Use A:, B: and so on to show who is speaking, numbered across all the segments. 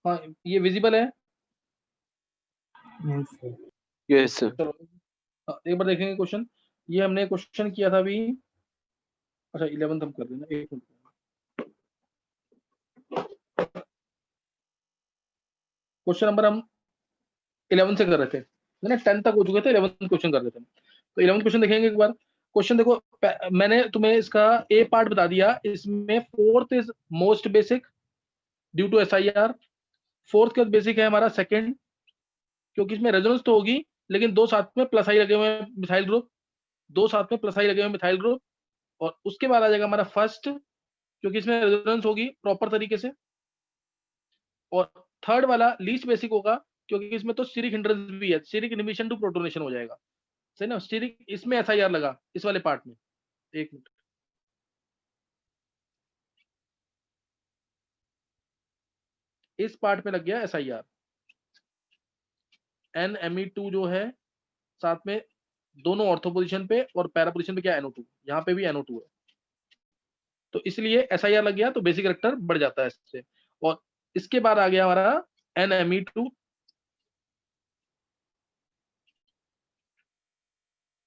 A: हाँ ये विजिबल है।
B: Yes sir.
A: चलो एक बार देखेंगे क्वेश्चन। ये हमने क्वेश्चन किया था अभी। अच्छा 11 हम कर देना, एक मिनट। क्वेश्चन नंबर हम 11 से कर रहे थे ना, 10 तक हो चुके थे, 11 क्वेश्चन कर रहे थे। तो 11 क्वेश्चन देखेंगे एक बार। क्वेश्चन देखो, मैंने तुम्हें इसका ए पार्ट बता दिया। इसमें fourth is most basic due to SIR। Fourth के बाद बेसिक है हमारा सेकंड, क्योंकि इसमें रेजोनेंस तो होगी, लेकिन दो साथ में प्लस आई लगे हुए हैं मिथाइल ग्रुप, दो साथ में प्लस आई लगे हुए मिथाइल ग्रुप। और उसके बाद आ जाएगा हमारा फर्स्ट, क्योंकि इसमें रेजोनेंस होगी प्रॉपर तरीके से। और थर्ड वाला लीस्ट बेसिक होगा, क्योंकि इसमें तो स्टीरिक हिंड्रेंस भी है, स्टीरिक इनहिबिशन टू प्रोटोनेशन हो जाएगा, सही ना। स्टीरिक इसमें SIR लगा इस वाले पार्ट में। एक मिनट, इस पार्ट में लग गया SIR। NMe2 जो है साथ में दोनों ऑर्थो पोजीशन पे और पैरा पोजीशन पे क्या NO2, यहाँ पे भी NO2 है, तो इसलिए SIR लग गया, तो बेसिक कैरेक्टर बढ़ जाता है इससे। और इसके बाद आ गया हमारा NMe2।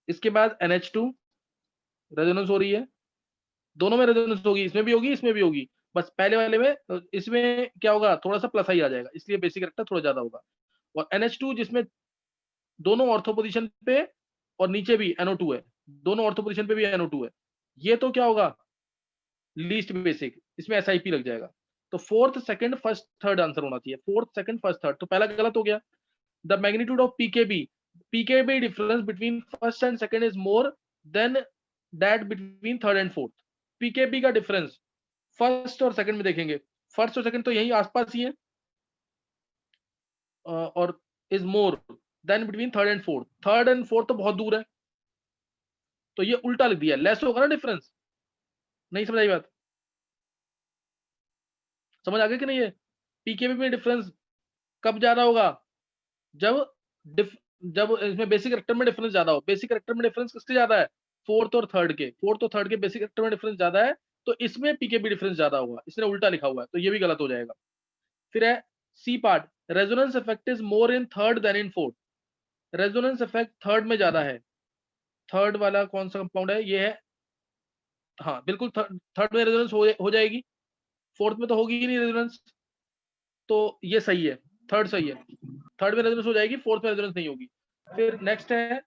A: इसके बाद NH2 रेजोनेंस हो रही है, दोनों में रेजोनेंस होगी, इसमें भी होगी इसमें भी होगी। बस पहले वाले में इसमें क्या होगा, थोड़ा सा प्लस आई आ जाएगा, इसलिए बेसिक कैरेक्टर थोड़ा ज्यादा होगा। और NH2 जिसमें दोनों ऑर्थो पोजीशन पे और नीचे भी NO2 है, दोनों ऑर्थो पोजीशन पे भी NO2 है, ये तो क्या होगा लीस्ट बेसिक, इसमें SIP लग जाएगा। तो fourth second first third answer होना चाहिए, फोर्थ सेकंड फर्स्ट थर्ड, तो पहला गलत हो गया। The magnitude of PKB difference between first and second is more than that between third and fourth. PKB का डिफरेंस फर्स्ट और सेकंड में देखेंगे, फर्स्ट और सेकंड तो यही आसपास ही है, और is more than between third and fourth. Third and fourth तो बहुत दूर है, तो ये उल्टा लिख दिया, लेस होगा ना डिफरेंस। नहीं समझ आई बात, समझ आ गया कि नहीं है। PKB में डिफरेंस कब ज्यादा होगा, जब जब इसमें बेसिक कैरेक्टर में डिफरेंस ज्यादा हो। बेसिक कैरेक्टर में डिफरेंस किसके ज्यादा है, फोर्थ और थर्ड के, फोर्थ और थर्ड के बेसिक कैरेक्टर में डिफरेंस ज्यादा है, तो इसमें PKB डिफरेंस ज्यादा होगा, इसने उल्टा लिखा हुआ है, तो ये भी गलत हो जाएगा। फिर है C part, resonance effect is more in third than in fourth. Resonance effect third में ज्यादा है। थर्ड वाला कौन सा कंपाउंड है, ये है, हाँ बिल्कुल थर्ड में रेजोनेंस हो जाएगी, फोर्थ में तो होगी ही नहीं रेजोनेंस, तो ये सही है, थर्ड सही है, थर्ड में रेजोनेंस हो जाएगी, फोर्थ में रेजोनेंस नहीं होगी। फिर नेक्स्ट है,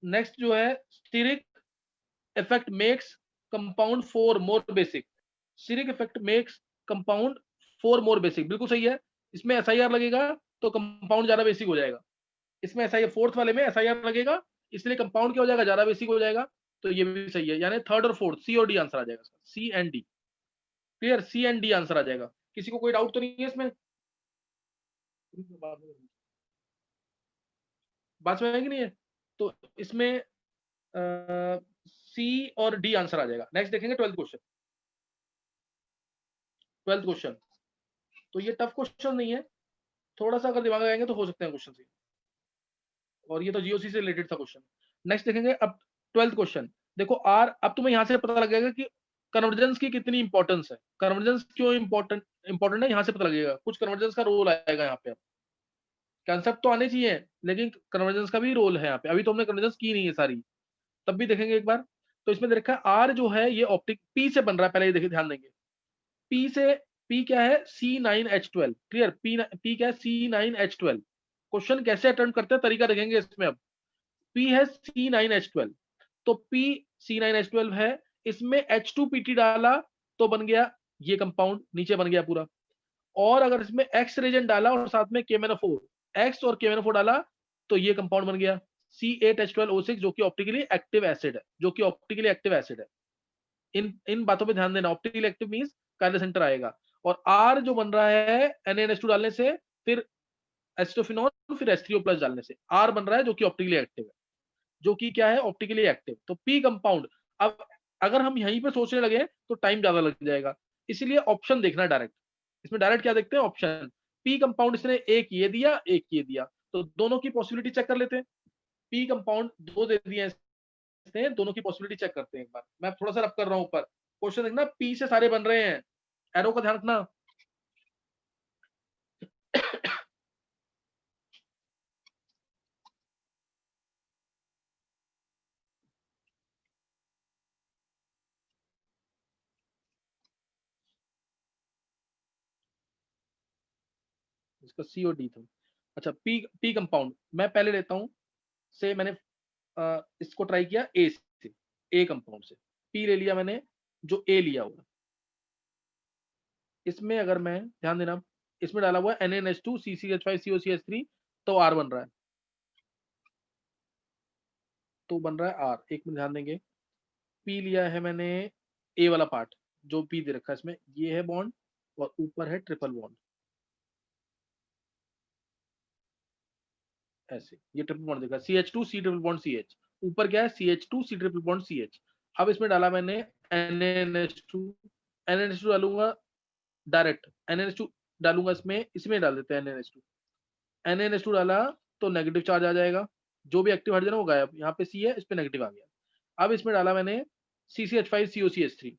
A: नेक्स्ट जो है steric effect makes compound 4 more basic. Steric effect makes compound 4 more basic, बिल्कुल सही है। इसमें SIR लगेगा तो कंपाउंड ज्यादा बेसिक हो जाएगा, इसमें SIR फोर्थ वाले में SIR लगेगा, इसलिए कंपाउंड क्या हो जाएगा, ज्यादा बेसिक हो जाएगा, तो ये भी सही है। यानी थर्ड और फोर्थ C और D आंसर आ जाएगा इसका, C and D। Clear, C and D answer आ जाएगा। किसी को कोई डाउट तो नहीं है इसमें, बात में है कि नहीं है। तो इसमें C और D आंसर आ जाएगा। नेक्स्ट देखेंगे 12th क्वेश्चन। 12th क्वेश्चन तो ये टफ क्वेश्चन नहीं है, थोड़ा सा अगर दिमाग लगाएंगे तो हो सकते हैं क्वेश्चन से, और ये तो GOC से रिलेटेड था क्वेश्चन। नेक्स्ट देखेंगे अब 12th क्वेश्चन। देखो R, अब तुम्हें यहां से पता लग जाएगा कि कन्वर्जेंस की कितनी इंपॉर्टेंस है, कन्वर्जेंस क्यों इंपॉर्टेंट है, यहां से पता लगेगा, कुछ कन्वर्जेंस का रोल आएगा यहाँ पे। कंसेप्ट तो आने चाहिए, लेकिन कन्वर्जेंस का भी रोल है यहाँ पे, अभी तो हमने कन्वर्जेंस की नहीं है सारी, तब भी देखेंगे एक बार। तो इसमें दे रखा है आर जो है ये ऑप्टिक पी से बन रहा है, पहले ये देखिए ध्यान देंगे। पी से, पी क्या है C9H12, क्लियर, पी क्या है C9H12। क्वेश्चन कैसे अटेम्प्ट करते हैं तरीका देखेंगे इसमें। अब पी है C9H12, तो पी C9H12 है, इसमें H2PT डाला तो बन गया ये कंपाउंड, नीचे बन गया पूरा। और अगर इसमें X रेजेंट डाला और साथ में KMnO4, X और KMnO4 डाला तो ये कंपाउंड बन गया C8H12O6, जो कि ऑप्टिकली एक्टिव एसिड है, जो कि ऑप्टिकली एक्टिव एसिड है। इन इन बातों पे ध्यान देना, ऑप्टिकली एक्टिव मींस कार्य सेंटर आएगा। और R जो बन रहा है NaNH2 डालने से, फिर एसिटोफिनॉल, फिर H3O+ डालने से R बन रहा है, जो कि ऑप्टिकली एक्टिव है, जो कि क्या है ऑप्टिकली एक्टिव। तो P कंपाउंड, अब अगर हम यहीं पे सोचने लगे तो टाइम ज्यादा लग जाएगा, इसलिए ऑप्शन देखना डायरेक्ट। इसमें डायरेक्ट क्या देखते हैं, ऑप्शन। P कंपाउंड इसने एक ये दिया एक ये दिया, तो दोनों की पॉसिबिलिटी चेक कर लेते हैं। P कंपाउंड दो दे दिए इसने, दोनों की पॉसिबिलिटी चेक करते हैं एक बार। मैं थोड़ा सा रब कर रहा हूं ऊपर, क्वेश्चन देखना, P से सारे बन रहे हैं, एरो का ध्यान रखना। इसका सी और डी था। अच्छा, पी पी कंपाउंड मैं पहले लेता हूँ, से मैंने इसको ट्राई किया ए से, ए कंपाउंड से पी ले लिया मैंने, जो ए लिया हुआ। इसमें अगर मैं ध्यान देना, इसमें डाला हुआ है NaNH2 CCH5 COCH3, तो आर बन रहा है, तो बन रहा है आर। एक मिनट ध्यान देंगे, पी लिया है मैंने ए वाला पार्ट, जो पी दे रखा है इसमें, ये है बॉन्ड और ऊपर है ट्रिपल बॉन्ड, ऐसे ये ट्रिपल बॉन्ड देखा, CH2 C triple bond CH, ऊपर क्या है CH2 C triple bond CH। अब इसमें डाला मैंने NaNH2, NaNH2 डालूंगा डायरेक्ट, NaNH2 डालूंगा इसमें, इसमें डाल देते हैं NaNH2 डाला तो नेगेटिव चार्ज आ जाएगा, जो भी एक्टिव हाइड्रोजन वो गायब, यहाँ पे C है, इस पे नेगेटिव आ गया। अब इसमें डाला मैंने CCH5 COCH3,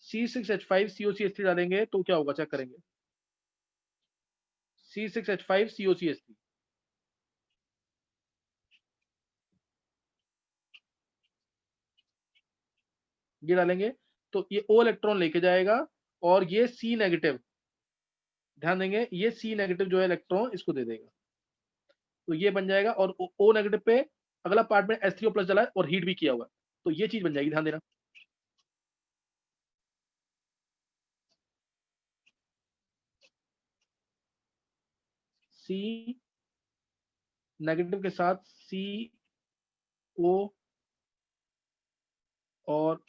A: C6H5 COCH3 डालेंगे तो क्या होगा, चेक करेंगे, C6H5 COCH3, ये डालेंगे तो ये O इलेक्ट्रॉन लेके जाएगा, और ये C नेगेटिव, ध्यान देंगे, ये C नेगेटिव जो है इलेक्ट्रॉन इसको दे देगा, तो ये बन जाएगा। और O नेगेटिव पे अगला पार्ट में H3O प्लस डाला है और हीट भी किया हुआ है, तो ये चीज बन जाएगी, ध्यान देना। C नेगेटिव के साथ CO और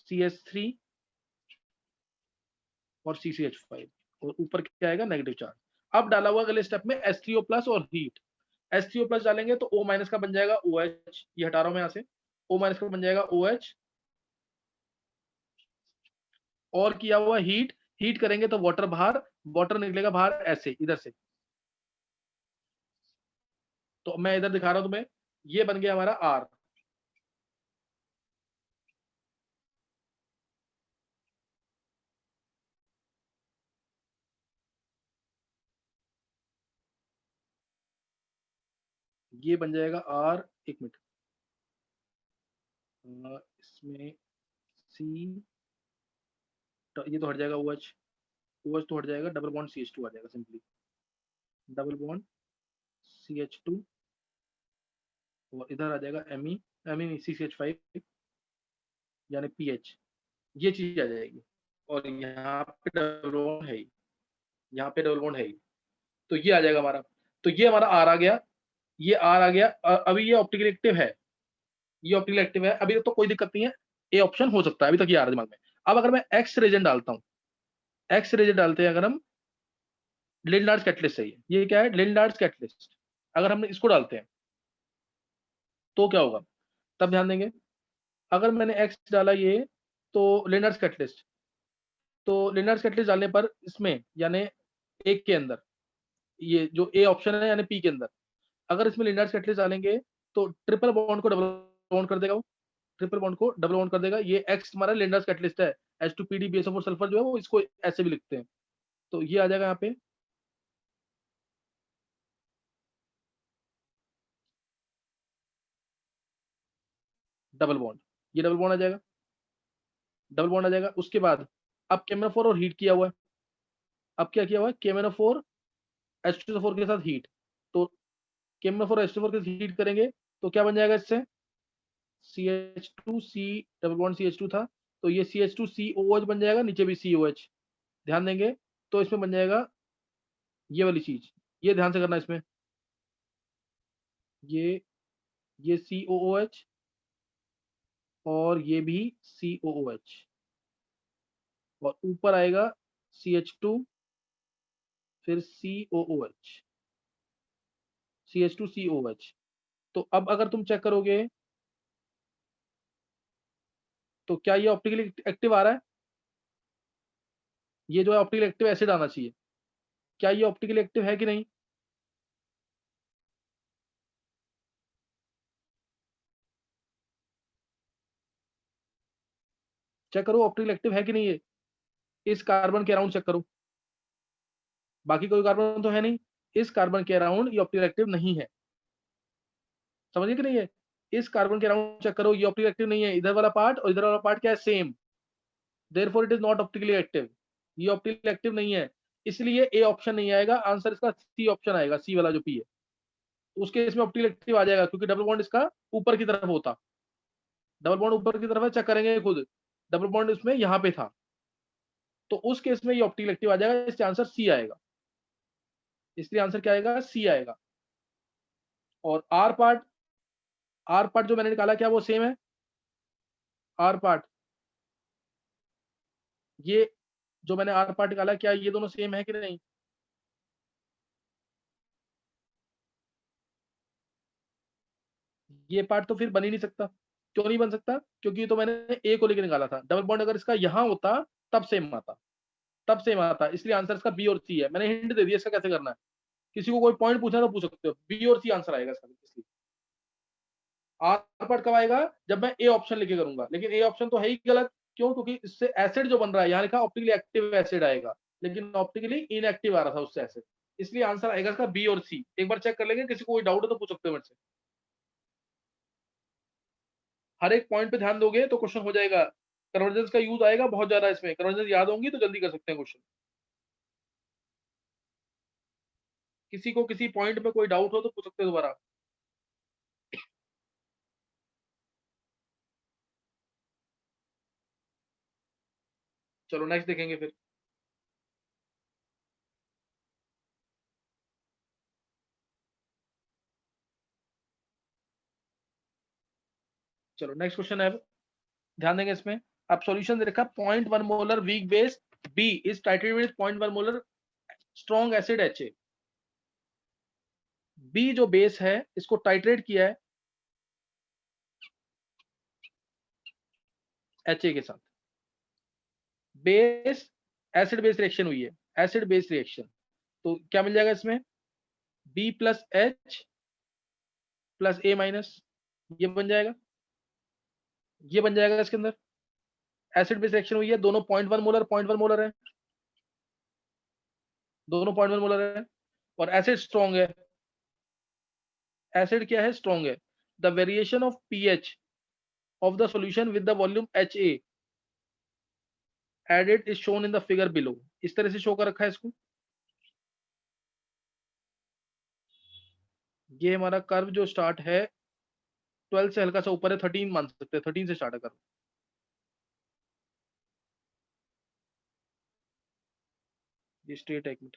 A: CH3 और CCH5, और ऊपर क्या आएगा, नेगेटिव चार्ज। अब डाला हुआ अगले स्टेप में H3O प्लस और हीट, H3O प्लस डालेंगे तो O माइनस का बन जाएगा OH, ये हटा रहा हूं मैं यहाँ से, O माइनस का बन जाएगा OH, और किया हुआ हीट, हीट करेंगे तो वाटर बाहर, वाटर निकलेगा बाहर ऐसे इधर से, तो मैं इधर दिखा रहा हूं तुम्हें, ये बन गया हमारा R। ये बन जाएगा R, एक मिनट, इसमें C, तो ये तो हट जाएगा OH, OH तो हट जाएगा, डबल बॉन्ड CH2 आ जाएगा सिंपली, डबल बॉन्ड CH2, और इधर आ जाएगा Me, Me नहीं CCH5 यानी PH, ये चीज आ जाएगी, और यहाँ पे डबल बॉन्ड है ही, यहाँ पे डबल बॉन्ड है ही, तो ये आ जाएगा हमारा, तो ये हमारा R आ गया, ये R आ गया। अभी ये ऑप्टिकल एक्टिव है, ये ऑप्टिकल एक्टिव है, अभी तो कोई दिक्कत नहीं है, ए ऑप्शन हो सकता है, अभी तक ये आ रहा है दिमाग में। अब अगर मैं एक्स रेजेंट डालता हूँ, एक्स रेजेंट डालते हैं अगर हम, लिंडार्ड कैटलिस्ट है ये क्या है, लिंडार्ड कैटलिस्ट, अगर हम इसको डालते हैं तो क्या होगा, तब ध्यान देंगे, अगर मैंने एक्स डाला ये, तो लिंडार्ड कैटलिस्ट, तो लिंडार्ड कैटलिस्ट डालने पर इसमें यानी एक के अंदर, ये जो ए ऑप्शन है यानी पी के अंदर, अगर इसमें लिंडार्ड कैटलिस्ट डालेंगे तो ट्रिपल बॉन्ड को डबल बॉन्ड कर देगा, वो ट्रिपल बॉन्ड को डबल बॉन्ड कर देगा। ये एक्स हमारा लिंडार्ड कैटलिस्ट है, H2PD BSO4 सल्फर जो है वो इसको ऐसे भी लिखते हैं, तो ये आ जाएगा यहाँ पे, डबल बॉन्ड, ये डबल बॉन्ड आ जाएगा, डबल बॉन्ड आ जाएगा। उसके बाद अब KMnO4 और हीट किया हुआ है, अब क्या किया हुआ है, KMnO4 H2SO4 के साथ हीट, तो KMnO4 H2SO4 के साथ हीट करेंगे तो क्या बन जाएगा इससे, CH2C डबल बॉन्ड CH2 था, तो ये CH2COH बन जाएगा, नीचे भी COH, ध्यान देंगे, तो इसमें बन जाएगा ये वाली चीज, ये ध्यान से करना इसमें, ये ये COOH और ये भी COOH, और ऊपर आएगा CH2 फिर COOH, CH2COH। तो अब अगर तुम चेक करोगे तो क्या ये ऑप्टिकली एक्टिव आ रहा है, ये जो है ऑप्टिकली एक्टिव एसिड आना चाहिए, क्या ये ऑप्टिकली एक्टिव है कि नहीं, चेक करो ऑप्टिकली एक्टिव है कि नहीं ये, इस कार्बन के अराउंड चेक करो, बाकी कोई कार्बन तो है नहीं, इस कार्बन के अराउंड ये ऑप्टिकल एक्टिव नहीं है, समझिए कि नहीं है, इस कार्बन के अराउंड चेक करो, ये ऑप्टिकल एक्टिव नहीं है, इधर वाला पार्ट और इधर वाला पार्ट क्या है, same, therefore it is not optically active, ये ऑप्टिकली एक्टिव नहीं है। इसलिए ए ऑप्शन नहीं आएगा, आंसर इसका सी ऑप्शन आएगा, सी वाला जो पी है। तो उसके इसमें ऑप्टिकल आ जाएगा क्योंकि डबल बॉन्ड इसका ऊपर की तरफ होता, डबल बॉन्ड ऊपर की तरफ है, चेक करेंगे खुद, डबल बॉन्ड इसमें यहाँ पे था, तो उस केस में ये ऑप्टिकल आ जाएगा, इसलिए आंसर सी आएगा। इसलिए आंसर क्या आएगा, सी आएगा। और आर पार्ट जो मैंने निकाला क्या वो सेम है, आर पार्ट, ये जो मैंने आर पार्ट निकाला क्या ये दोनों सेम है कि नहीं? ये पार्ट तो फिर बन ही नहीं सकता। क्यों नहीं बन सकता? क्योंकि ये तो मैंने ए को लेकर निकाला था, डबल बॉन्ड अगर इसका यहाँ होता तब सेम आता, तब सेम आता, इसलिए आंसर इसका बी और सी है। मैंने हिंट दे दिया इसका कैसे करना है, किसी को कोई पॉइंट पूछना तो पूछ सकते हो, बी और सी आंसर आएगा इसका। इसलिए आर पार्ट कब आएगा, जब मैं ए ऑप्शन लेके करूंगा, लेकिन ए ऑप्शन तो है ही गलत। क्यों? क्योंकि इससे एसिड जो बन रहा है, यहाँ लिखा ऑप्टिकली एक्टिव एसिड आएगा, लेकिन ऑप्टिकली इनएक्टिव आ रहा था उससे एसिड, इसलिए आंसर आएगा इसका बी और सी। एक बार चेक कर लेंगे, किसी को कोई डाउट हो तो पूछ सकते हो मेरे से। हर एक पॉइंट पे ध्यान दोगे तो क्वेश्चन हो जाएगा। कन्वर्जेंस का यूज आएगा बहुत ज्यादा इसमें, कन्वर्जेंस याद होंगी तो जल्दी कर सकते हैं क्वेश्चन। किसी को किसी पॉइंट पे कोई डाउट हो तो पूछ सकते हैं दोबारा। चलो नेक्स्ट देखेंगे फिर। चलो नेक्स्ट क्वेश्चन है, ध्यान देंगे इसमें। अब सॉल्यूशन दे रखा 0.1 molar weak base B is titrated with 0.1 molar strong acid H. B जो बेस है इसको टाइट्रेट किया है एच के साथ। बेस एसिड बेस रिएक्शन हुई है, एसिड बेस रिएक्शन, तो क्या मिल जाएगा इसमें, बी प्लस एच प्लस ए माइनस, ये बन जाएगा, ये बन जाएगा इसके अंदर। एसिड बेस रिएक्शन हुई है, दोनों 0.1 मोलर है, दोनों 0.1 मोलर है, और एसिड स्ट्रॉन्ग है। एसिड क्या है, स्ट्रॉन्ग है। The variation of pH of the solution with the volume H A added is shown in the figure below. इस तरह से शो कर रखा है इसको। ये हमारा कर्व जो स्टार्ट है 12 से हल्का सा ऊपर है, 13 मान सकते हैं, 13 से स्टार्ट है कर्व। ये स्ट्रेट एक मिनट,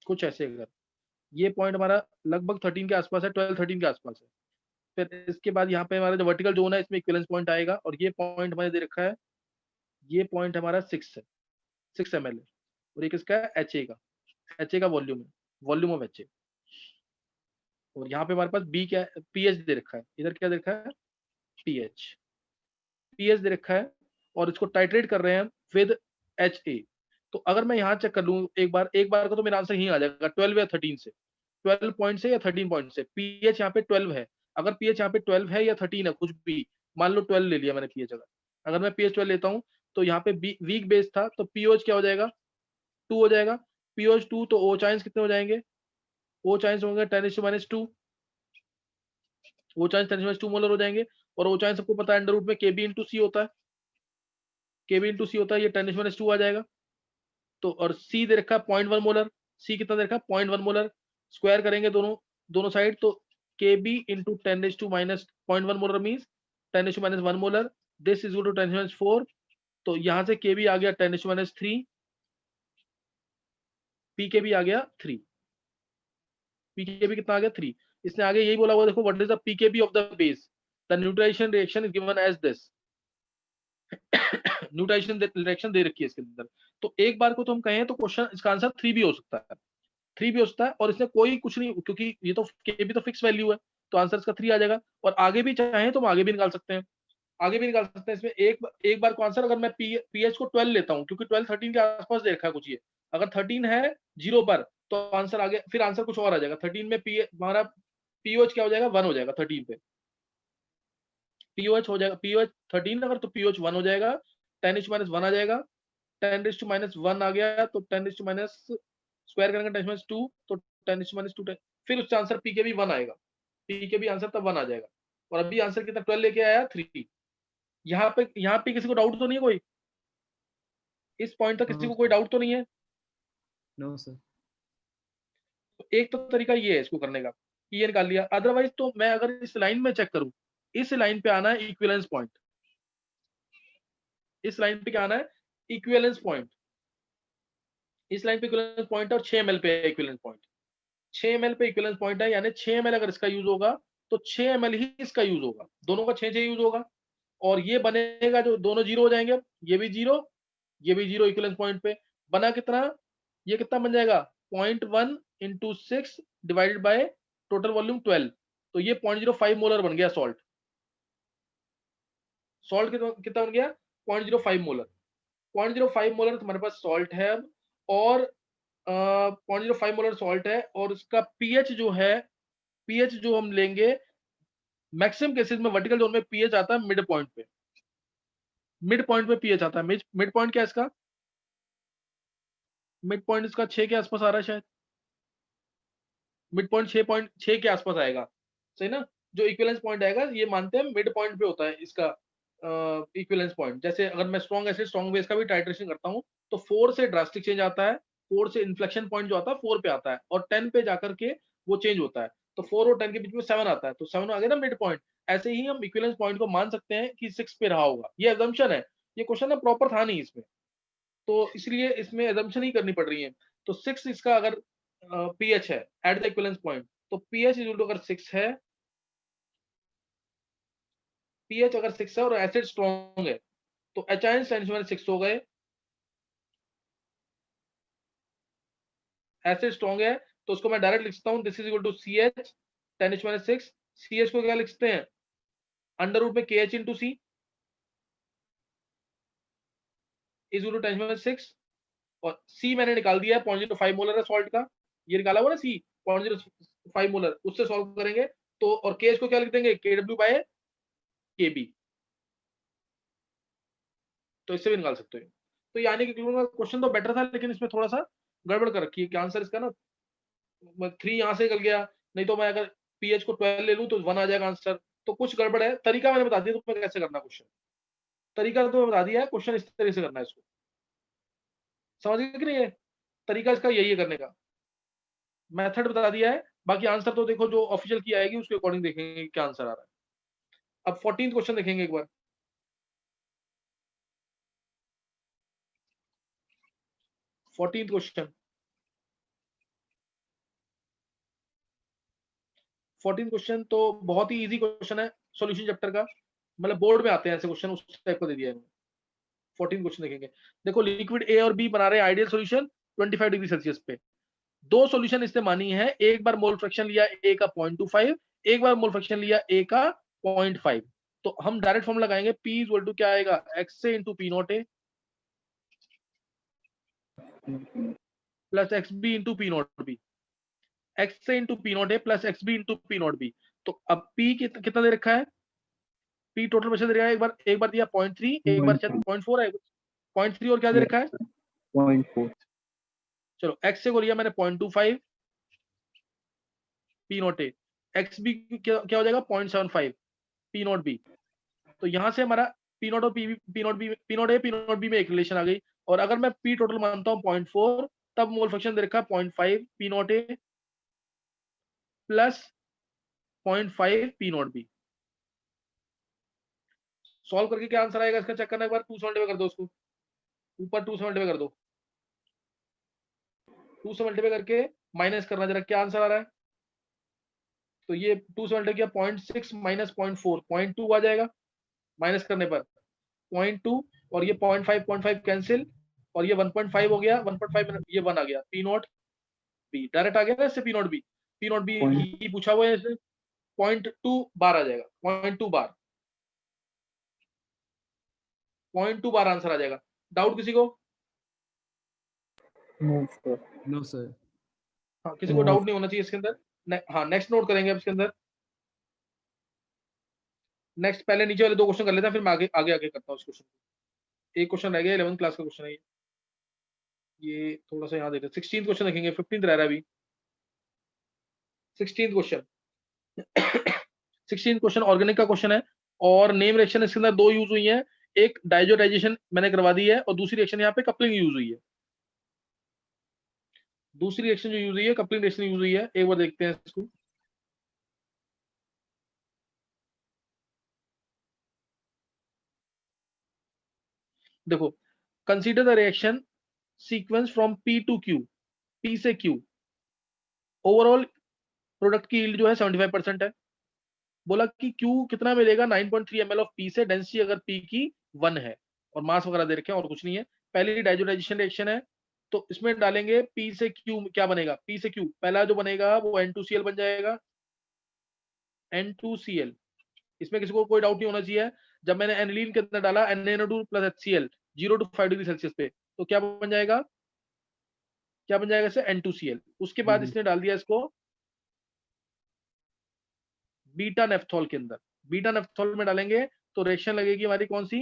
A: कुछ ऐसे अगर ये पॉइंट हमारा लगभग 13 के आसपास है, 12 13 के आसपास है। फिर इसके बाद यहाँ पे हमारा जो वर्टिकल जोन है इसमें इक्विवेलेंस पॉइंट आएगा, और ये पॉइंट हमारे दे रखा है, ये पॉइंट हमारा 6 है, 6 ml है, और ये किसका है, एच ए का, एच ए का वॉल्यूम है, वॉल्यूम ऑफ एच ए। और यहाँ पे हमारे पास बी क्या है, पीएच दे रखा है, इधर क्या दे रखा है, पीएच, पीएच दे रखा है, और इसको टाइट्रेट कर रहे हैं विद एच ए। तो अगर मैं यहाँ चेक कर लूँ एक बार का तो मेरा आंसर यही आ जाएगा, 12 या 13 से, 12 पॉइंट से या 13 पॉइंट से। पीएच यहाँ पे 12 है, अगर पीएच यहाँ पे 12 है या 13 है, कुछ भी मान लो, 12 ले लिया मैंने पीएच, अगर मैं पीएच 12 लेता हूँ तो यहाँ पे वीक बेस था, तो पीओएच क्या हो जाएगा, 2 हो जाएगा। पीओएच 2, तो ओ चाइंस कितने हो जाएंगे, ओ चाइंस होंगे 10⁻², ओ चाइंस 10⁻² मोलर हो जाएंगे। और ओ चाइंस सबको पता है अंडर रूट में केबी इंटू सी होता है, केबी इंटू सी होता है, ये 10⁻² आ जाएगा। तो और सी दे रखा है 0.1 मोलर, सी कितना दे रखा है, 0.1 मोलर, स्क्वायर करेंगे दोनों दोनों साइड, तो Kb into 10⁻⁻1 molar means 10⁻1 molar, this is two 10⁻4। तो यहाँ से केबी आ गया 10⁻3, पीकेबी आ गया 3, पीकेबी कितना आ गया 3। इसने आगे यही बोला हुआ, देखो what is the pKb of the base, the neutralisation reaction is given as this. Neutralisation reaction दे रखी है इसके अंदर। तो एक बार को तो हम कहें तो क्वेश्चन इसका आंसर 3 भी हो सकता है, 3 भी हो सकता है, और इसमें कोई कुछ नहीं, क्योंकि ये तो केबी तो फिक्स वैल्यू है, तो आंसर इसका 3 आ जाएगा। और आगे भी चाहें तो हम आगे भी निकाल सकते हैं, आगे भी निकाल सकते हैं। इसमें एक बार को आंसर, अगर मैं पीएच को 12 लेता हूँ, क्योंकि 12 13 के आसपास दे रखा है कुछ, ये अगर 13 है 0 पर, तो आंसर आगे फिर आंसर कुछ और आ जाएगा। 13 में पी हमारा पीओएच क्या हो जाएगा, 1 हो जाएगा 13 पे, पीओएच हो जाएगा, पीओएच 13 अगर, तो पीओएच 1 हो जाएगा, 10⁻1 आ जाएगा, 10⁻1 आ गया, तो 10⁻, स्क्वायर करेंगे 10⁻2, तो 10⁻2, फिर उसका आंसर पी के भी 1 आएगा, पी के भी आंसर तब 1 आ जाएगा। और अभी आंसर कितना 12 लेके आया 3। यहाँ पे किसी को डाउट तो नहीं है कोई? इस पॉइंट तक किसी को कोई डाउट तो नहीं है?
B: No sir.
A: एक तो तरीका ये है इसको करने का कि ये निकाल लिया, अदरवाइज तो मैं अगर इस लाइन में चेक करूं, इस लाइन पे आना है इक्विवेलेंस पॉइंट, इस लाइन पे क्या आना है? Equivalence point. इस लाइन पे इक्विवेलेंस पॉइंट और 6 ml पे इक्विवेलेंस पॉइंट, 6 ml पे इक्विवेलेंस पॉइंट है, यानी 6 ml अगर इसका यूज होगा तो 6 ml ही इसका यूज होगा, दोनों का 6 यूज होगा। और ये बनेगा जो दोनों जीरो हो जाएंगे, ये भी जीरो, ये भी जीरो इक्विवेलेंस पॉइंट पे। बना कितना? ये कितना बन जाएगा? 0.1 into 6 divided by total volume 12, तो ये 0.05 मोलर बन गया सॉल्ट। सॉल्ट कितना बन गया? 0.05 मोलर। 0.05 मोलर तुम्हारे पास सॉल्ट है अब, और 0.05 मोलर सॉल्ट है, और इसका पीएच जो है, पीएच जो हम लेंगे मैक्सिमम केसेस में वर्टिकल जोन में पीएच आता है मिड पॉइंट पे, मिड पॉइंट पे पीएच आता है। मिड पॉइंट क्या है इसका? मिड पॉइंट इसका 6 के आसपास आ रहा है शायद, मिड पॉइंट 6.6 के आसपास आएगा, सही ना? जो इक्विवेलेंस पॉइंट आएगा ये मानते हैं मिड पॉइंट पे होता है इसका इक्विवेलेंस पॉइंट। जैसे अगर मैं स्ट्रॉन्ग एसिड स्ट्रॉन्ग बेस का भी टाइट्रेशन करता हूँ तो 4 से ड्रास्टिक चेंज आता है, 4 से इन्फ्लेक्शन पॉइंट जो आता है 4 पे आता है, और 10 पे जाकर के वो चेंज होता है, तो 4 और 10 के बीच में 7 आता है, तो 7 आ गया ना मिड पॉइंट। ऐसे ही हम इक्विवेलेंस पॉइंट को मान सकते हैं कि 6 पे रहा होगा, ये अजम्पशन है। ये क्वेश्चन ना प्रॉपर था नहीं इसमें, तो इसलिए इसमें अजम्पशन ही करनी पड़ रही है। तो 6 इसका अगर पीएच है एट द इक्विवेलेंस पॉइंट, तो पीएच इज अगर 6 है, पीएच अगर 6 है और एसिड स्ट्रॉन्ग है, तो एच आयन 6 हो गए। एसिड स्ट्रॉन्ग है तो उसको मैं डायरेक्ट लिख सकता हूं, this is equal to C H 10⁻⁶। C H को क्या लिख सकते हैं? अंडर रूट में K H into C is equal to 10⁻⁶। और सी मैंने निकाल दिया है, 0.05 मोलर है सॉल्ट का, ये निकाला हुआ ना सी 0.05 मोलर, उससे सॉल्व करेंगे तो। और के एच को क्या लिख देंगे? के डब्ल्यू बाय के बी, तो इससे भी निकाल सकते हो। तो यानी कि क्वेश्चन तो बेटर था, लेकिन इसमें थोड़ा सा गड़बड़ कर रखी है कि आंसर इसका ना 3 यहां से निकल गया, नहीं तो मैं अगर पीएच को 12 ले लूं तो 1 आ जाएगा आंसर। तो कुछ गड़बड़ है, तरीका मैंने बता दिया तुम्हें कैसे करना क्वेश्चन, तरीका तो बता दिया है, क्वेश्चन इस तरह से करना है इसको, समझ गए कि नहीं? है तरीका इसका यही है करने का, मेथड बता दिया है, बाकी आंसर तो देखो जो ऑफिशियल की आएगी उसके अकॉर्डिंग देखेंगे क्या आंसर आ रहा है। अब 14th क्वेश्चन देखेंगे एक बार। 14th क्वेश्चन, 14th क्वेश्चन तो बहुत ही इजी क्वेश्चन है सॉल्यूशन चैप्टर का, मतलब बोर्ड में आते हैं ऐसे क्वेश्चन, उस टाइप का दे दिया है। 14 क्वेश्चन देखेंगे। देखो लिक्विड ए और बी बना रहे हैं आइडियल सॉल्यूशन 25 डिग्री सेल्सियस पे। दो सॉल्यूशन इसने मानी है, एक बार मोल फ्रैक्शन लिया ए का 0.25, एक बार मोल फ्रैक्शन लिया ए का 0.5। तो हम डायरेक्ट फॉर्मूला लगाएंगे, पी इक्वल टू क्या आएगा? एक्स से into P not A plus X B into P not B, X से into P not A plus X B into P not B. तो अब पी कितना दे रखा है? पी टोटल बचा दे रखा है, एक बार दिया 0.3, एक बार शायद 0.4 है, 0.3 और क्या दे रखा है?
B: 0.4।
A: चलो एक्स से को लिया मैंने 0.25 P not A, X B क्या हो जाएगा? 0.75 पी नॉट बी। तो यहां से हमारा पी नॉट और P not B, P not A P not B में एक रिलेशन आ गई। और अगर मैं पी टोटल मानता हूँ 0.4, तब मोल फ्रैक्शन दे रखा 0.5 P not A plus 0.5 P not B. Solve करके क्या आंसर आएगा इसका चेक करना एक बार, 2 से मल्टीप्लाई कर दो उसको, ऊपर 2 से मल्टीप्लाई कर दो, 2 से मल्टीप्लाई करके माइनस करना जरा, क्या आंसर आ रहा है? तो ये 2 से मल्टीप्लाई किया 0.6 माइनस 0.4, 0.2 आ जाएगा माइनस करने पर 0.2, और ये 0.5 कैंसिल, और ये 1.5 हो गया, 1.5 ये 1 आ गया, पी नॉट बी डायरेक्ट आ गया ना इससे, पी नॉट बी ही पूछा हुआ है इससे, 0.2 बार आ जाएगा, 0.2 बार, 0.2 बार आंसर आ जाएगा। डाउट किसी को?
B: No sir.
A: हाँ किसी को डाउट नहीं होना चाहिए इसके अंदर। हाँ नेक्स्ट नोट करेंगे अब इसके अंदर। नेक्स्ट पहले नीचे वाले 2 क्वेश्चन कर लेते हैं, फिर मैं आगे आगे आगे करता हूँ इस क्वेश्चन। एक क्वेश्चन रह गया 11th क्लास का क्वेश्चन है ये थोड़ा सा यहाँ देखते हैं। 16th क्वेश्चन देखेंगे, 15th रह रहा है अभी। 16th क्वेश्चन 16 क्वेश्चन ऑर्गेनिक का क्वेश्चन है, और नेम रिएक्शन इसके अंदर 2 यूज हुई है, एक डाइजोटाइजेशन मैंने करवा दी है और दूसरी रिएक्शन यहाँ पे कपलिंग यूज हुई है। दूसरी रिएक्शन जो यूज हुई है कपलिंग रिएक्शन यूज हुई है, एक बार देखते हैं इसको। देखो, consider the reaction sequence from P to Q, P से Q, ओवरऑल प्रोडक्ट की यील्ड जो है 75% है। बोला कि Q कितना मिलेगा 9.3 ml ऑफ P से, डेंसिटी अगर P की 1 है, और मास वगैरह दे रखे हैं और कुछ नहीं है। पहली डाइजोटाइजेशन रिएक्शन है, तो इसमें डालेंगे P से Q, क्या बनेगा P से Q, पहला जो बनेगा वो N2Cl बन जाएगा, N2Cl। इसमें किसी को कोई डाउट नहीं होना चाहिए। जब मैंने एनिलीन के अंदर डाला NaNO2 plus HCl 0 to 5 degree Celsius पे, तो क्या बन जाएगा, क्या बन जाएगा इसे N2Cl। उसके बाद इसने डाल दिया इसको बीटा नेफ्थॉल के अंदर, बीटा नेफ्थॉल में डालेंगे तो रिएक्शन लगेगी हमारी कौन सी,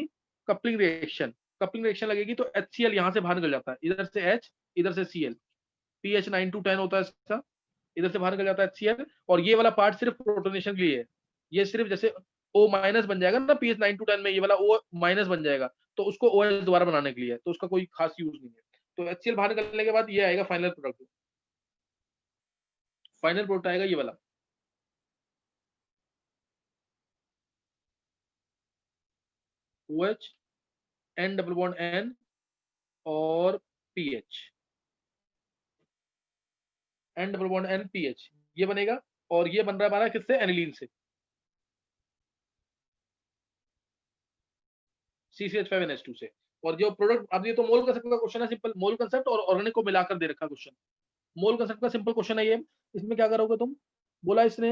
A: कपलिंग रिएक्शन। कपलिंग रिएक्शन लगेगी तो HCl यहां से बाहर निकल जाता है, इधर से H इधर से Cl, pH 9 to 10 होता है इसका, इधर से बाहर निकल जाता है HCl। और ये वाला पार्ट सिर्फ प्रोटोनेशन के लिए है, ये सिर्फ जैसे O माइनस बन जाएगा ना pH 9 to 10 में, ये वाला O माइनस बन जाएगा, तो उसको OH दोबारा बनाने के लिए है, तो उसका कोई खास यूज नहीं है। तो HCl बाहर निकलने के बाद ये आएगा फाइनल प्रोडक्ट, फाइनल प्रोडक्ट आएगा ये वाला, OH N double bond N और PH, N double bond N PH, ये बनेगा। और ये बन रहा है हमारा किससे, एनिलीन से, CCH5NH2 से। और जो प्रोडक्ट, अब ये तो मोल कंसेप्ट का क्वेश्चन है, सिंपल मोल कंसेप्ट और ऑर्गेनिक को मिलाकर दे रखा क्वेश्चन। मोल कंसेप्ट का सिंपल क्वेश्चन है ये। इसमें क्या करोगे तुम, बोला इसने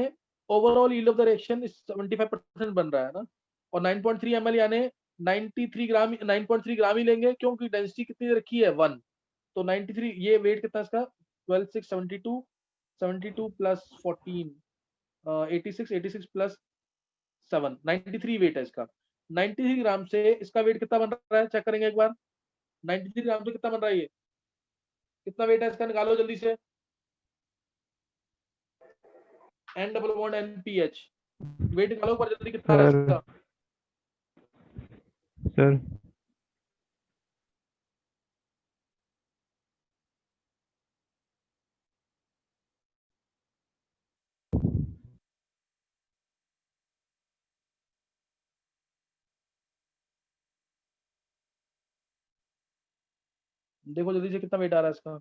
A: overall yield of the reaction 75% बन रहा है ना, और 9.3 ml यानी 93 ग्राम, 9.3 ग्राम ही लेंगे क्योंकि डेंसिटी कितनी रखी है 1, तो 93, ये वेट कितना इसका 12 6 72, 72 प्लस 14 86, 86 प्लस 7, 93 वेट है इसका। 93 ग्राम से इसका वेट कितना बन रहा है, चेक करेंगे एक बार। 93 ग्राम से कितना बन रहा है ये, कितना वेट है इसका, निकालो जल्दी से। N double bond NPH, weight निकालो पर जल्दी, कितना आ रहा है इसका।
C: सर
A: देखो जल्दी से कितना वेट आ रहा है इसका।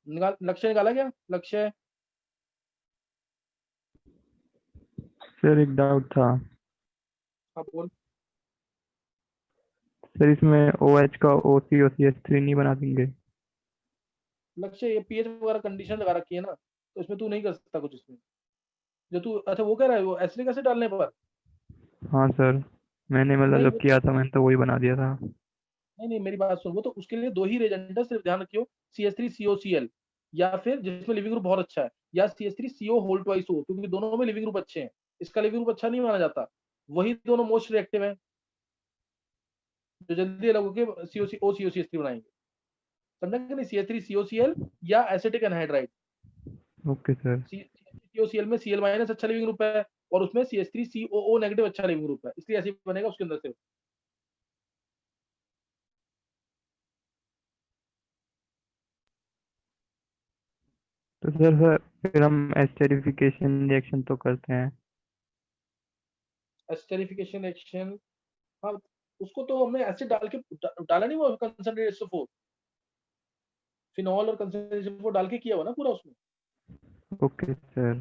A: निकाल, लक्ष्य निकाला क्या, लक्ष्य।
C: सर एक डाउट था
A: हाँ बोल।
C: सर, इसमें OH का OCO3 नहीं बना देंगे?
A: लक्ष्य ये पीएच वगैरह कंडीशन लगा रखी है ना, तो इसमें तू नहीं कर सकता कुछ इसमें। जो तू अच्छा वो कह रहा है वो एसिडिक एसिड डालने पर,
C: हाँ सर, मैंने मतलब
A: नहीं
C: जब
A: वो,
C: किया था मैंने तो वही बना दिया था।
A: नहीं नहीं मेरी बात सुन, वो तो उसके लिए 2 ही रेजेंट है, सिर्फ ध्यान रखियो, CH3COCl, या फिर जिसमें लिविंग ग्रुप बहुत अच्छा है, या CH3CO होल ट्वाइस O, क्योंकि दोनों में लिविंग ग्रुप अच्छे हैं। इसका लिविंग ग्रुप अच्छा नहीं माना जाता, वही दोनों मोस्ट रिएक्टिव है, जो जल्दी अलग होकर COCH3 बनाएंगे। समझा कि नहीं, CH3COCl या acetic anhydride.
C: Okay sir.
A: COCl में Cl माइनस अच्छा लिविंग ग्रुप है, और उसमें CH3COO नेगेटिव अच्छा लिविंग ग्रुप है, इसलिए ऐसे बनेगा उसके अंदर से।
C: तो सर फिर हम एस्टेरिफिकेशन रिएक्शन तो करते हैं।
A: एस्टेरिफिकेशन रिएक्शन, हाँ उसको तो हमने एसिड डाल के डाला नहीं, वो कंसंट्रेट H2O, फिनॉल और कंसंट्रेट H2O डाल के किया हुआ ना पूरा उसमें।
C: Okay sir.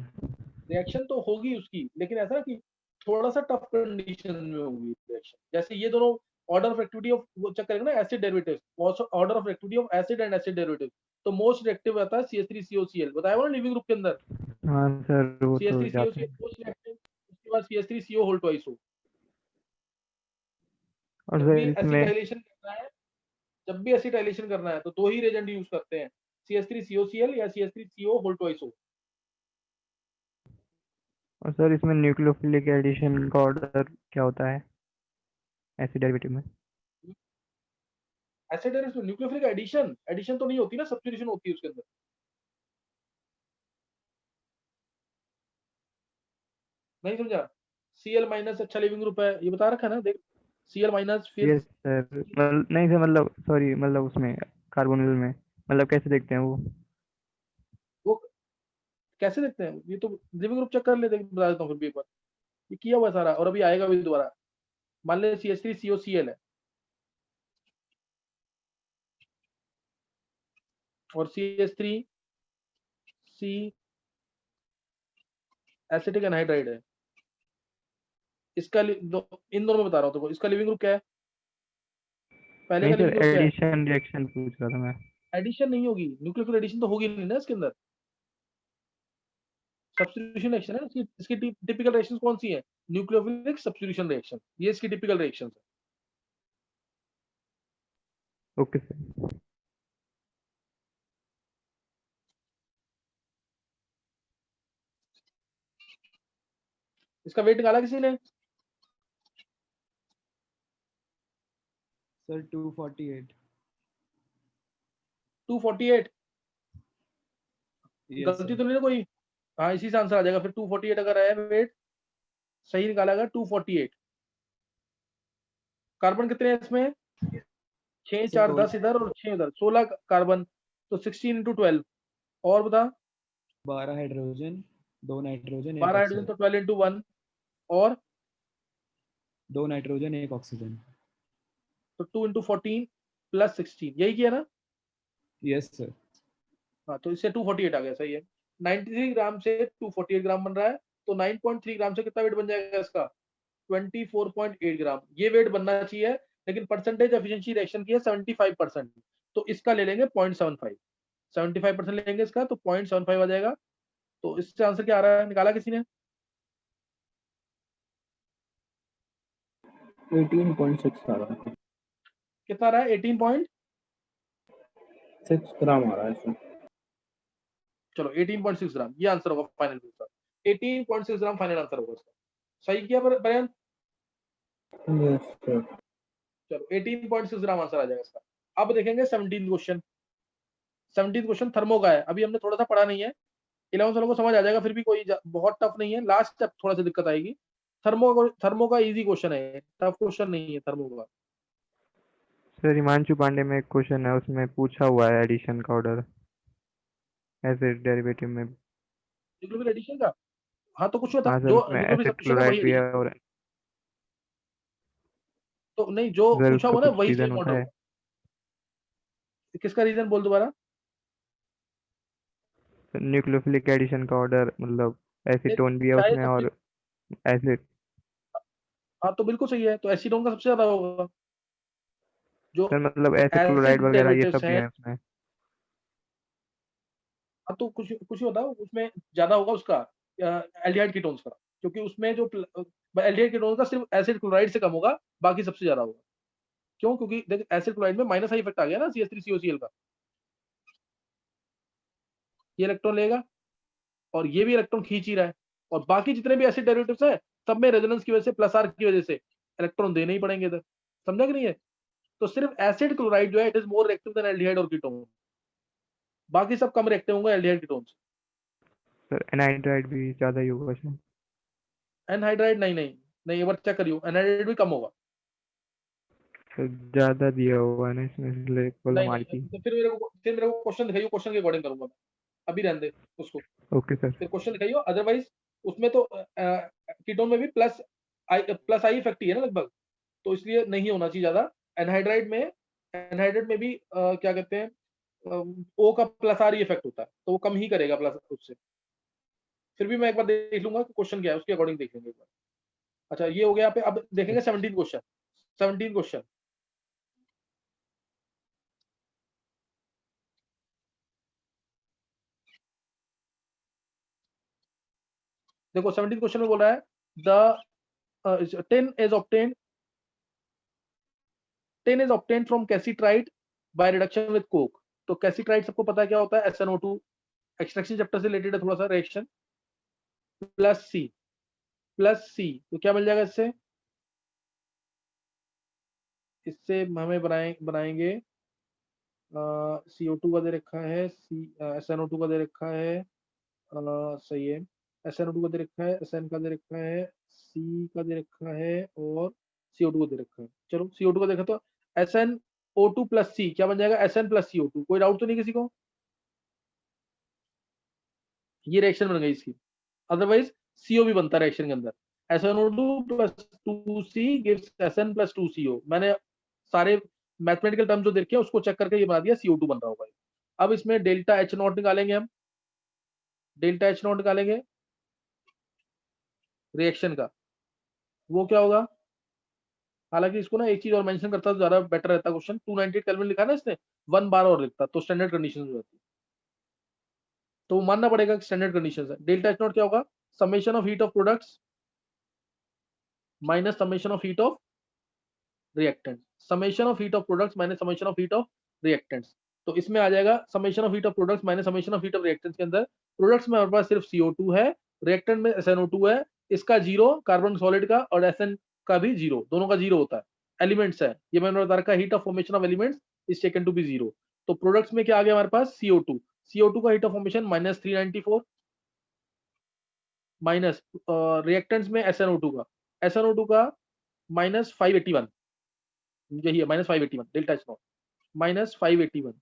A: रिएक्शन तो होगी उसकी, लेकिन ऐसा कि थोड़ा सा टफ कंडीशन में होगी रिएक्शन, जैसे ये दोनों ऑर्डर ऑफ एक्टिविटी ऑफ, वो चेक करेंगे ना acid derivatives, order of activity of acid and acid derivative, तो मोस्ट रिएक्टिव आता है CH3COCl, बताया हुआ ना लिविंग ग्रुप के अंदर,
C: हाँ सर वो तो जाते
A: CH3COCl
C: हैं।
A: मोस्ट रिएक्टिव, उसके बाद CH3CO होल ट्वाइस हो।
C: और
A: जब
C: सर
A: भी
C: इसमें
A: एसिटाइलेशन करना है, जब भी एसिटाइलेशन करना है तो दो ही रेजेंट यूज करते हैं, CH3COCl या CH3CO होल ट्वाइस हो।
C: और सर इसमें न्यूक्लियोफिलिक एडिशन का ऑर्डर क्या होता है एसिड डेरिवेटिव में?
A: Acid derivative nucleophilic addition, addition तो नहीं होती ना, सब्स्टिट्यूशन होती है उसके अंदर। नहीं समझा? Cl माइनस अच्छा लिविंग ग्रुप है, ये बता रखा है ना, देख Cl माइनस फिर
C: यस सर, मतलब नहीं सर, मतलब सॉरी, मतलब उसमें कार्बोनिल में मतलब कैसे देखते हैं वो?
A: वो कैसे देखते हैं, ये तो लिविंग ग्रुप चेक कर ले, देख बता देता हूँ फिर भी एक बार, ये किया हुआ है सारा और अभी आएगा भी दोबारा। मान ले CH3COCl है और CH3C एसिटिक एनहाइड्राइड है, इसका इन दोनों में बता रहा हूँ तो इसका लिविंग ग्रुप क्या है, पहले
C: नहीं
A: का
C: सर,
A: लिविंग ग्रुप क्या है?
C: एडिशन रिएक्शन पूछ रहा था मैं।
A: एडिशन नहीं होगी, न्यूक्लियोफिलिक एडिशन तो होगी नहीं ना इसके अंदर, सब्स्टिट्यूशन रिएक्शन है इसकी टिपिकल रिएक्शन कौन सी है? न्यूक्लियोफिलिक सब्स्टिट्यूशन रिएक्शन, ये इसकी टिपिकल रिएक्शन है।
C: Okay sir.
A: इसका वेट निकाला किसी ने?
B: सर 248।
A: 248,
B: यस
A: गलती
B: सर।
A: तो नहीं ना कोई? हाँ इसी से आंसर आ जाएगा फिर, 248 अगर आया वेट सही निकाला 248। कार्बन कितने हैं इसमें? 6
B: सर
A: 4 10 इधर और 6 उधर, 16 कार्बन, तो 16 × 12, और बता
B: 12 हाइड्रोजन, 2 नाइट्रोजन, 1
A: 12 हाइड्रोजन
B: ऑक्सीजन।
A: तो 12 × 1, और
B: 2 नाइट्रोजन, 1 ऑक्सीजन।
A: तो 2 × 14 + 16, यही किया ना?
B: Yes sir.
A: हाँ तो इससे 248 आ गया, सही है। 93 ग्राम से 248 ग्राम बन रहा है, तो 9.3 ग्राम से कितना वेट बन जाएगा इसका? 24.8 ग्राम, ये वेट बनना चाहिए, लेकिन परसेंटेज एफिशिएंसी रिएक्शन की है 75%, तो इसका ले लेंगे 0.75, 75% लेंगे इसका तो 0.75 आ जाएगा। तो इससे आंसर क्या आ रहा है, निकाला किसी ने?
D: 18.6 आ रहा है,
A: कितना आ रहा है? 18.
D: 6 ग्राम आ रहा है इसमें।
A: चलो 18.6 ग्राम ये आंसर होगा फाइनल इसका, 18.6 ग्राम फाइनल आंसर होगा इसका। सही किया बयान?
D: Yes sir.
A: चलो 18.6 ग्राम आंसर आ जाएगा इसका। अब देखेंगे 17 क्वेश्चन। 17 क्वेश्चन थर्मो का है, अभी हमने थोड़ा सा पढ़ा नहीं है, 11 वालों को समझ आ जाएगा, फिर भी कोई बहुत टफ नहीं है, लास्ट स्टेप थोड़ा सा दिक्कत आएगी। थर्मो का इजी क्वेश्चन है, टफ क्वेश्चन नहीं है थर्मो का।
C: सर हिमांशु पांडे में एक क्वेश्चन है, उसमें पूछा हुआ है एडिशन का ऑर्डर एसिड डेरिवेटिव में।
A: न्यूक्लियोफिलिक एडिशन का, हाँ तो कुछ था
C: हाँ सर,
A: जो
C: उसमें
A: न्यूक्लियोफिलिक
C: एसिड
A: सब्स्टिट्यूशन है वही
C: क्लोराइड भी है
A: एडिशन,
C: और
A: तो नहीं जो
C: सर
A: पूछा
C: उसका
A: हुआ ना
C: कुछ
A: वही
C: रीजन
A: सेम
C: होता
A: ऑर्डर
C: है?
A: होगा। किसका रीजन बोल दोबारा?
C: न्यूक्लियोफिलिक एडिशन का ऑर्डर मतलब एसीटोन भी है
A: चाहे
C: उसमें
A: सबसे,
C: और एसिड।
A: हाँ तो बिल्कुल सही है, तो एसीटोन का सबसे ज्यादा होगा, जो
C: सर मतलब एसिड क्लोराइड
A: एसिड
C: वगैरह ये
A: डेरिवेटिव्स
C: सब भी
A: हैं।
C: है उसमें?
A: हाँ तो कुछ कुछ ही बताओ, उसमें ज्यादा होगा उसका एल्डिहाइड कीटोन्स का, क्योंकि उसमें जो एल्डिहाइड कीटोन्स का सिर्फ एसिड क्लोराइड से कम होगा, बाकी सबसे ज्यादा होगा। क्यों? क्योंकि देख एसिड क्लोराइड में माइनस आई इफेक्ट आ गया ना CH3COCl का, ये इलेक्ट्रॉन लेगा और ये भी इलेक्ट्रॉन खींच ही रहा है, और बाकी जितने भी एसिड डेरिवेटिव्स हैं सब में रेजोनेंस की वजह से प्लस आर की वजह से इलेक्ट्रॉन देने ही पड़ेंगे इधर, समझा कि नहीं है? तो सिर्फ एसिड क्लोराइड जो है it is more reactive than aldehyde और कीटोन, बाकी सब कम रिएक्टिव होंगे एल्डिहाइड कीटोन।
C: सर एनहाइड्राइड भी ज़्यादा ही होगा शायद।
A: एनहाइड्राइड नहीं नहीं नहीं, एक बार चेक करियो, एनहाइड्राइड भी कम होगा।
C: सर ज़्यादा दिया हुआ है ना इसमें, इसलिए प्रॉब्लम
A: नहीं
C: आ रही
A: नहीं,
C: थी।
A: तो फिर मेरे को क्वेश्चन दिखाइयो, क्वेश्चन के अकॉर्डिंग करूंगा मैं, अभी रहने दे उसको,
C: ओके सर।
A: फिर क्वेश्चन दिखाइयो, अदरवाइज उसमें तो कीटोन में भी प्लस आई इफेक्ट ही है ना लगभग, तो इसलिए नहीं होना चाहिए ज्यादा। एनहाइड्राइड में भी क्या कहते हैं, ओ का प्लस आर इफेक्ट होता है, तो वो कम ही करेगा प्लस उससे। फिर भी मैं एक बार देख लूंगा कि क्वेश्चन क्या है, उसके अकॉर्डिंग देख लेंगे एक बार। अच्छा ये हो गया पे, अब देखेंगे 17 क्वेश्चन। 17 क्वेश्चन देखो 17 क्वेश्चन में बोल रहा है the 10 is obtained from cassiterite by reduction with coke. तो cassiterite सबको पता है क्या होता है, SnO2 एक्सट्रैक्शन चैप्टर से रिलेटेड है थोड़ा सा रिएक्शन, प्लस सी तो क्या मिल जाएगा इससे हमें बनाएंगे CO2 का दे रखा है, SnO2 का दे रखा है, सही है, SnO2 का दे रखा है, SN का दे रखा है, C का दे रखा है और CO2 का दे रखा है। चलो CO2 का देखा तो SnO2 प्लस C क्या बन जाएगा, SN प्लस CO2। कोई डाउट तो नहीं किसी को? ये रिएक्शन बन गई इसकी, अदरवाइज CO भी बनता है रिएक्शन के अंदर। SnO2 plus 2C gives SN plus 2CO। मैंने सारे मैथमेटिकल टर्म जो देखे उसको चेक करके ये बना दिया CO2 बन रहा होगा। अब इसमें डेल्टा H नॉट निकालेंगे हम, डेल्टा H नॉट निकालेंगे रिएक्शन का, वो क्या होगा? हालांकि इसको ना एक चीज और मेंशन करता तो ज्यादा बेटर रहता क्वेश्चन। 298 केल्विन लिखा ना इसने, 1 बार और लिखता तो स्टैंडर्ड कंडीशन हो जाती, तो मानना पड़ेगा कि स्टैंडर्ड कंडीशन है। डेल्टा H नॉट क्या होगा, summation of heat of products minus summation of heat of reactants, summation of heat of products minus summation of heat of reactants. तो इसमें आ जाएगा summation of heat of products minus summation of heat of reactants के अंदर products में हमारे पास सिर्फ CO2 है, reactant में SnO2 है, इसका जीरो, कार्बन सॉलिड का और SN का भी जीरो, दोनों का जीरो होता है, एलिमेंट्स है ये मैंने बता रखा, heat of formation of elements is taken to be zero. तो प्रोडक्ट्स में क्या आ गया हमारे पास CO2 का heat of formation minus 394 minus reactants में SnO2 का माइनस 581, यही है minus 581 delta H nought minus 581।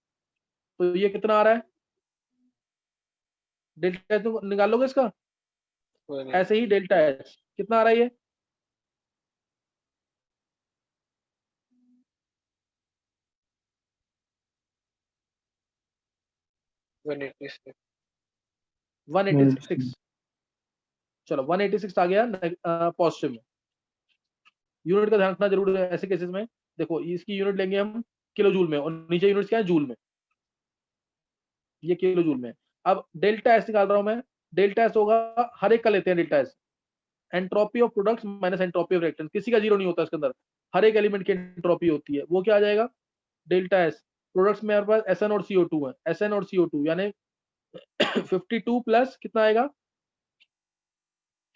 A: तो ये कितना आ रहा है, डेल्टा H निकाल लोगे इसका, ऐसे ही डेल्टा H कितना आ रहा है ये 186। चलो 186 आ गया पॉजिटिव में। यूनिट का ध्यान रखना जरूर है ऐसे केसेस में। देखो इसकी यूनिट लेंगे हम किलो जूल में और नीचे यूनिट क्या है जूल में, ये किलो जूल में। अब डेल्टा एस निकाल रहा हूं मैं, डेल्टा एस होगा, हर एक का लेते हैं delta S, entropy of products minus entropy of reactant, किसी का जीरो नहीं होता इसके अंदर, हर एक एलिमेंट की एंट्रोपी होती है। वो क्या आ जाएगा, डेल्टा एस प्रोडक्ट्स में हमारे पास SN और CO2 है, SN और CO2 यानी 52 प्लस कितना आएगा,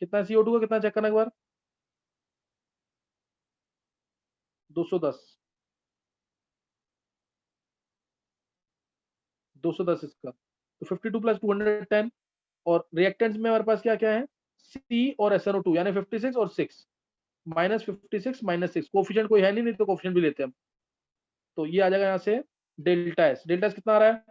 A: कितना CO2 का कितना चेक करना एक बार, 210 इसका, तो 52 प्लस 210। और रिएक्टेंट्स में हमारे पास क्या क्या है, C और SnO2 यानी 56 और 6 माइनस 56 माइनस 6, कोफिशिएंट कोई है नहीं तो कोफिशिएंट भी लेते हैं हम। तो ये आ जाएगा यहाँ से डेल्टा एस कितना आ रहा है,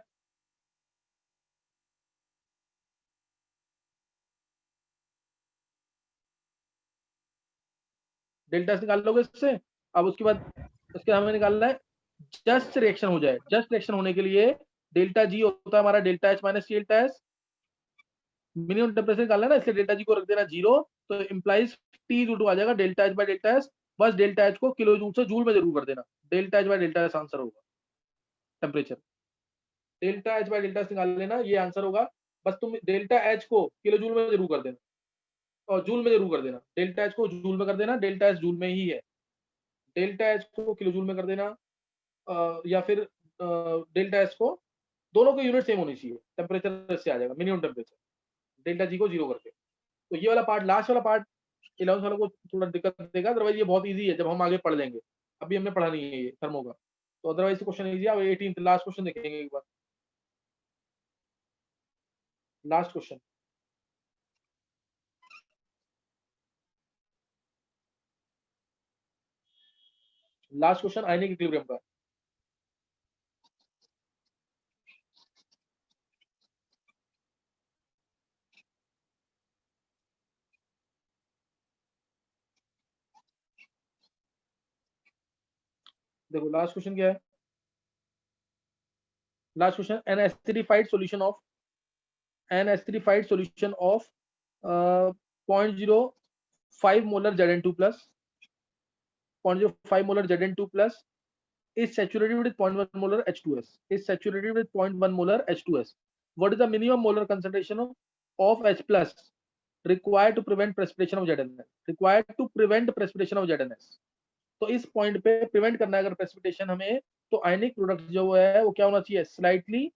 A: डेल्टा एस निकाल लोगे इससे। अब उसके बाद इसके हमें निकालना है जस्ट रिएक्शन हो जाए, जस्ट रिएक्शन होने के लिए डेल्टा जी होता है हमारा delta H minus delta S, minimum temperature निकालना है ना, इसलिए डेल्टा जी को रख देना जीरो, तो इंप्लाइज टी इक्वल टू आ जाएगा delta H by delta S. बस डेल्टा एच को किलो जूल से जूल में जरूर कर देना, delta H by delta S answer होगा temperature, delta H by delta S निकाल लेना ये आंसर होगा। बस तुम डेल्टा एच को किलो जूल में जरूर कर देना और जूल में जरूर कर देना, डेल्टा एच को जूल में कर देना, डेल्टा एच जूल में ही है, डेल्टा एच को किलो जूल में कर देना या फिर डेल्टा एच को, दोनों की यूनिट सेम होनी चाहिए, टेम्परेचर से आ जाएगा मिनिमम टेम्परेचर, डेल्टा जी को जीरो करके। तो ये वाला पार्ट, लास्ट वाला पार्ट 11th वालों को थोड़ा दिक्कत देगा, अदरवाइज ये बहुत इजी है जब हम आगे पढ़ लेंगे, अभी हमने पढ़ा नहीं है ये थर्मो का, तो अदरवाइज क्वेश्चन इजी है। अब 18th लास्ट क्वेश्चन देखेंगे एक बार, last question, last question ionic equilibrium का। देखो लास्ट क्वेश्चन क्या है, last question an acidified solution of 0.05 molar Zn2 plus 0.05 molar Zn2 plus is saturated with 0.1 molar H2S, is saturated with 0.1 molar H2S. What is the minimum molar concentration of H plus required to prevent precipitation of ZNS, required to prevent precipitation of ZNS। तो इस point पे prevent करना है अगर precipitation हमें, तो ionic product जो है वो क्या होना चाहिए, slightly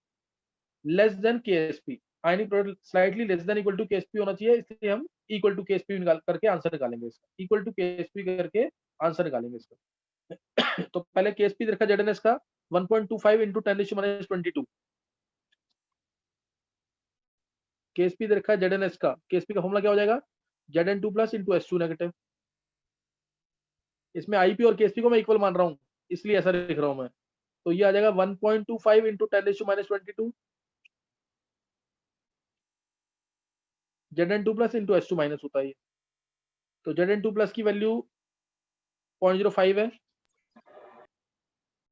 A: less than KSP, ionic product slightly less than equal to KSP होना चाहिए, इसलिए हम इक्वल टू KSP निकाल करके आंसर निकालेंगे इसका, इक्वल टू KSP करके आंसर निकालेंगे इसका। तो पहले KSP देखा ZNS का 1.25 into 10⁻22, KSP देखा ZNS का, KSP का फॉर्मूला क्या हो जाएगा, Zn2 plus into S2 negative. इसमें IP और KSP को मैं इक्वल मान रहा हूँ, इसलिए ऐसा लिख रहा हूं मैं। तो ये आ जाएगा 1.25 into 10⁻22 Zn2 plus into S2 minus होता है। तो Zn2 प्लस की वैल्यू 0.05 है,